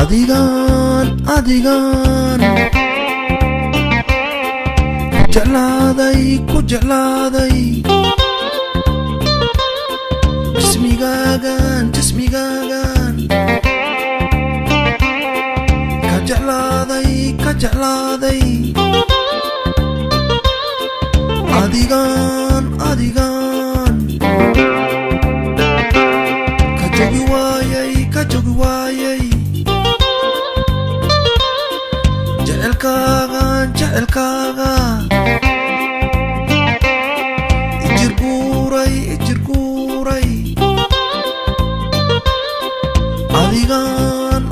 adigan ku jeclaaday jismigaagan ka jeclaaday adigan ka jogi waayay jecelkaaga ijir guuray adigan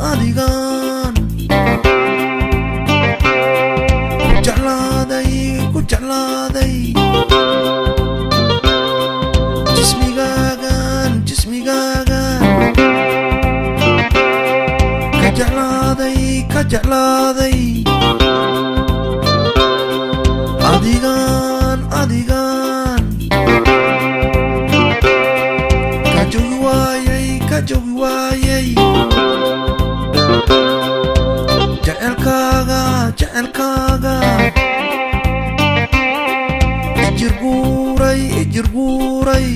ku jeclaaday jismigaagan ka jeclaaday adigan ka jogi waayay jecelkaaga ijir guuray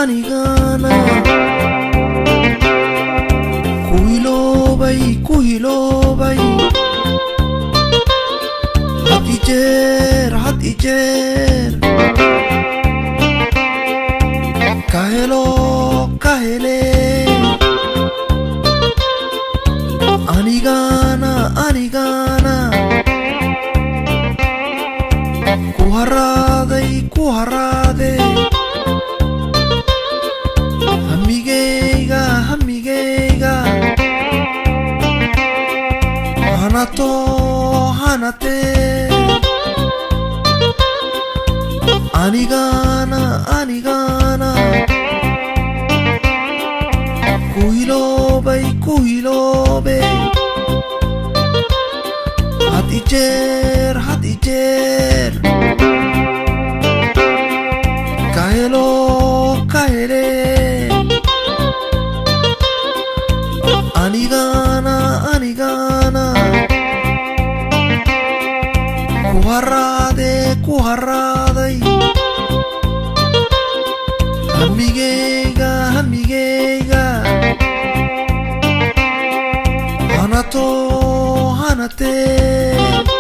anigana ku hiloobay had ijeer ka hele anigana ku haraaday hamigayga hanatee anigana ku hiloobay had ijeer ka hele anigana ku haraaday hamigayga hanatee